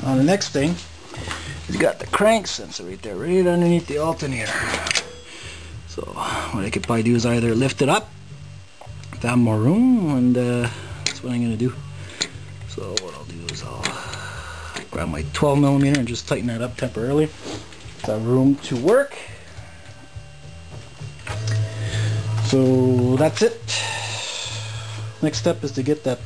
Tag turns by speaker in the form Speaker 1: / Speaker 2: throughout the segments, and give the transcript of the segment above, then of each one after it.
Speaker 1: Now the next thing is you got the crank sensor right there, right underneath the alternator. So what I could probably do is either lift it up to have more room, and that's what I'm going to do. So what I'll do is I'll grab my 12mm and just tighten that up temporarily to have room to work. So that's it. Next step is to get that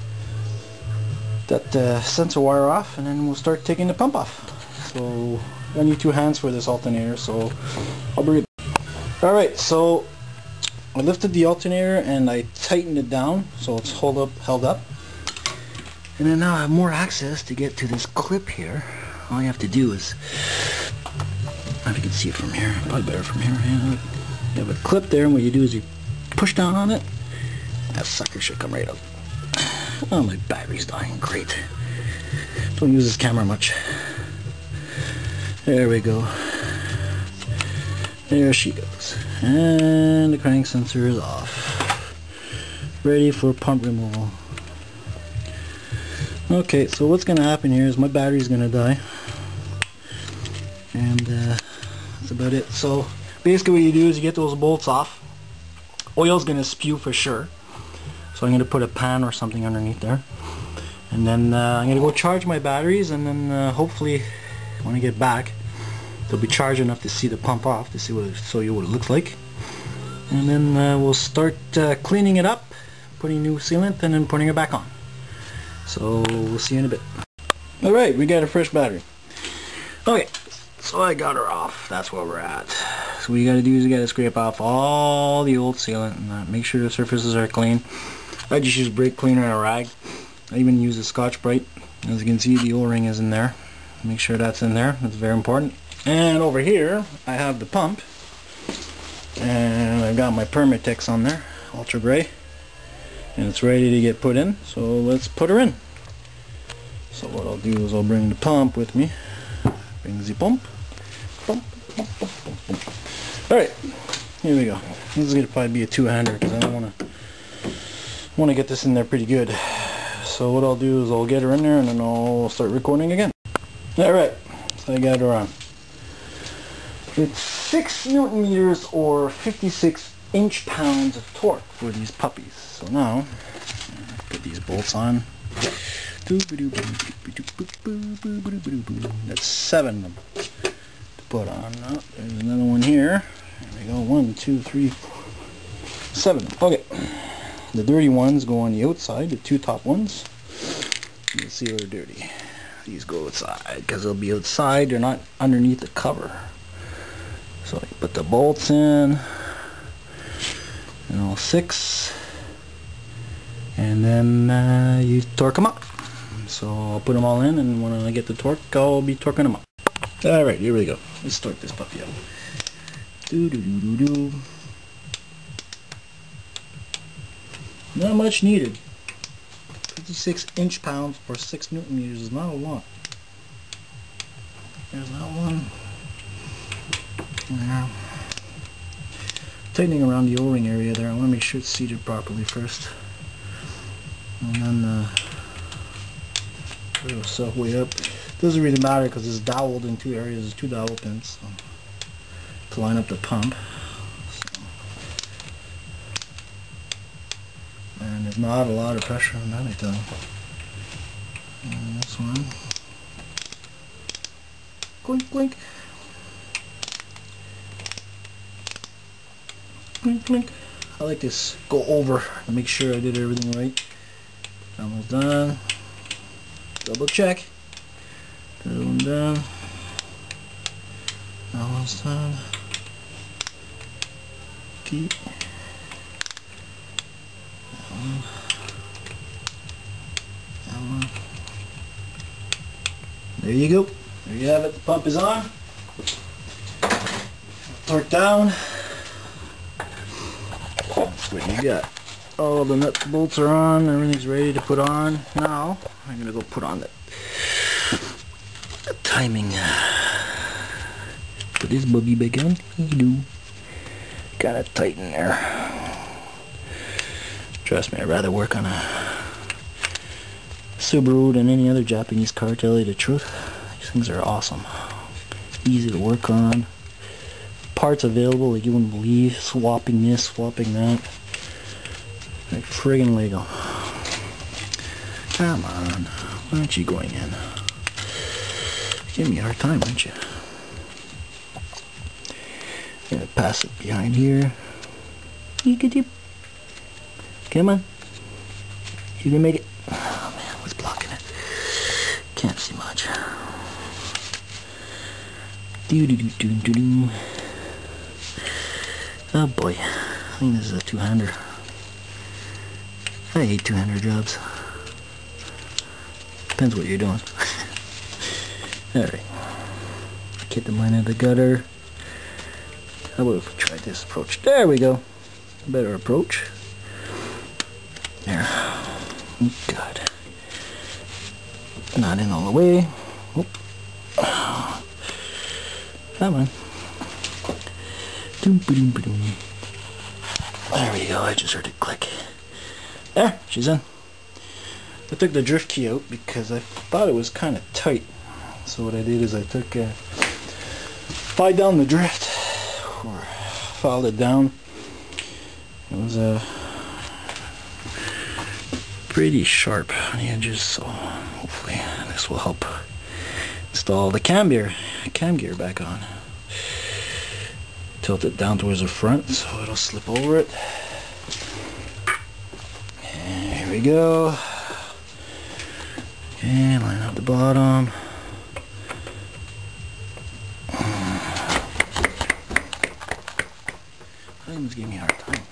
Speaker 1: sensor wire off, and then we'll start taking the pump off. So I need 2 hands for this alternator, so I'll bring it. Alright, so I lifted the alternator and I tightened it down so it's held up. And then now I have more access to get to this clip here. All you have to do is, I don't know if you can see it from here, probably better from here. Yeah. You have a clip there, and what you do is you push down on it. That sucker should come right out. Oh, my battery's dying. Great. Don't use this camera much. There we go. There she goes. And the crank sensor is off. Ready for pump removal. Okay, so what's going to happen here is my battery's going to die. And that's about it. So basically what you do is you get those bolts off. Oil's going to spew for sure. So I'm going to put a pan or something underneath there. And then I'm going to go charge my batteries, and then hopefully when I get back they'll be charged enough to see the pump off, to see show you what it looks like. And then we'll start cleaning it up, putting new sealant, and then putting it back on. So we'll see you in a bit. Alright, we got a fresh battery. Okay, so I got her off. That's where we're at. So what you gotta do is you gotta scrape off all the old sealant and make sure the surfaces are clean. I just use brake cleaner and a rag. I even use a Scotch-Brite. As you can see, the O-ring is in there. Make sure that's in there. That's very important. And over here I have the pump, and I've got my Permatex on there, ultra gray, and it's ready to get put in. So let's put her in. So what I'll do is I'll bring the pump with me. Bring the pump. Pump, pump, pump, pump, pump. Alright, here we go. This is going to probably be a two-hander because I don't want to get this in there pretty good. So what I'll do is I'll get her in there, and then I'll start recording again. Alright, so I got her on. It's 6 Newton meters or 56 inch-pounds of torque for these puppies. So now, put these bolts on. That's 7 of them to put on. Oh, there's another one here. There we go. 1, 2, 3, 4, 7. Okay. The dirty ones go on the outside. The 2 top ones, you'll see they're dirty. These go outside because they'll be outside. They're not underneath the cover. So you put the bolts in, and all 6, and then you torque them up. So I'll put them all in, and when I get the torque, I'll be torquing them up. Alright, here we go. Let's torque this puppy up. Do-do-do-do-do. Not much needed. 56 inch-pounds or 6 Newton meters is not a lot. There's that one. Yeah. Tightening around the O-ring area there. I want to make sure it's seated properly first. And then it'll self way up. Doesn't really matter because it's doweled in 2 areas. There's 2 dowel pins to line up the pump. So. And there's not a lot of pressure on that, I tell you. And this one. Clink, clink. Clink, clink. I like to go over and make sure I did everything right. Almost done. Double check. That one done. Almost done. Keep. That one. That one. There you go. There you have it. The pump is on. Torque down. That's what you got. All the nuts and bolts are on. Everything's ready to put on. Now I'm gonna go put on the timing. Put this boogie back on. Gotta tighten there. Trust me, I'd rather work on a Subaru than any other Japanese car, tell you the truth. These things are awesome. Easy to work on. Parts available like you wouldn't believe. Swapping this, swapping that. Like friggin' Lego. Come on. Why aren't you going in? Give me a hard time, aren't you? I'm gonna pass it behind here. Come on. You can make it. Oh man, what's blocking it? Can't see much. Oh boy. I think this is a two-hander. I hate two-hander jobs. Depends what you're doing. Alright. Get the mine out of the gutter. How about if we try this approach? There we go. Better approach. There. Good. Not in all the way. Oh. Come on. There we go. I just heard it click. There. She's in. I took the drift key out because I thought it was kind of tight. So what I did is I took filed down the drift, or filed it down. It was pretty sharp on the edges, so hopefully this will help install the cam gear back on. Tilt it down towards the front so it'll slip over it. And here we go. Okay, line up the bottom. It's giving me a hard time.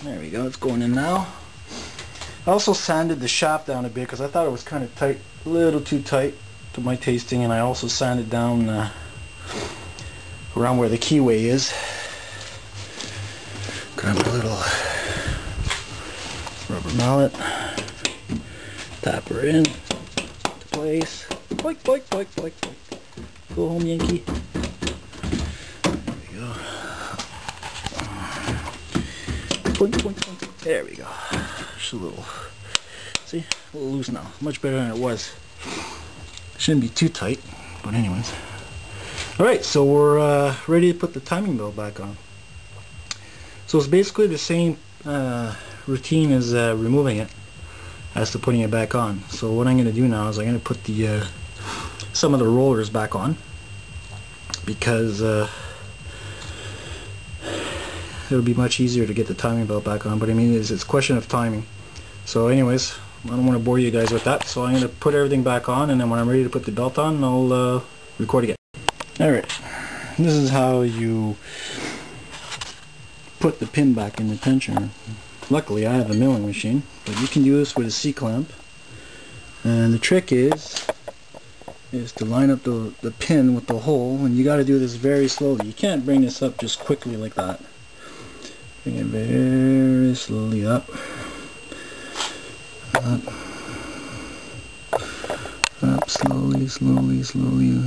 Speaker 1: There we go, it's going in now. I also sanded the shaft down a bit because I thought it was kind of tight, a little too tight to my tasting, and I also sanded down around where the keyway is. Grab a little rubber mallet, tap her in to place. Boink, boink, boink, boink, boink. Go home, Yankee. Boink, boink, boink. There we go. Just a little, see, a little loose now. Much better than it was. Shouldn't be too tight, but anyways. Alright, so we're ready to put the timing belt back on. So it's basically the same routine as removing it as to putting it back on. So what I'm going to do now is I'm going to put the some of the rollers back on, because it'll be much easier to get the timing belt back on, but I mean it's a question of timing. So anyways, I don't want to bore you guys with that, so I'm going to put everything back on, and then when I'm ready to put the belt on, I'll record again. Alright, this is how you put the pin back in the tensioner. Luckily I have a milling machine, but you can do this with a C-clamp, and the trick is to line up the pin with the hole, and you got to do this very slowly. You can't bring this up just quickly like that. Bring it very slowly up. Up, slowly, slowly, slowly.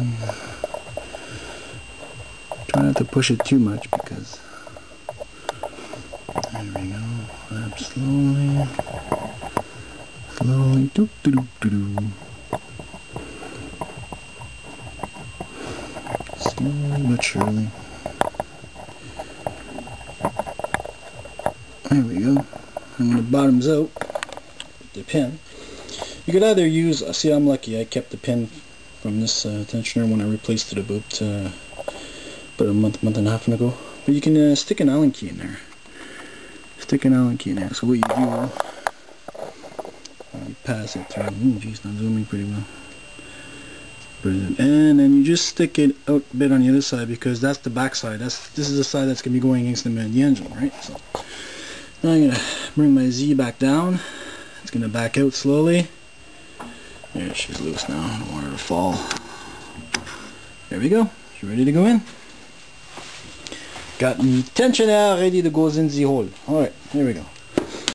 Speaker 1: Try not to push it too much, because there we go. Up slowly, slowly. Doo doo doo doo doo. Slowly but surely. There we go. And when the bottom's out, the pin, you could either use, see, I'm lucky, I kept the pin from this tensioner when I replaced it about a month and a half ago. But you can stick an Allen key in there. Stick an Allen key in there. So what you do, you pass it through. Geez, not zooming pretty well. And then you just stick it out a bit on the other side, because that's the back side. This is the side that's going to be going against the engine, right? So now I'm going to bring my Z back down. It's going to back out slowly. There, she's loose now. I don't want her to fall. There we go. She's ready to go in. Got the tensioner ready to go in the hole. Alright, here we go.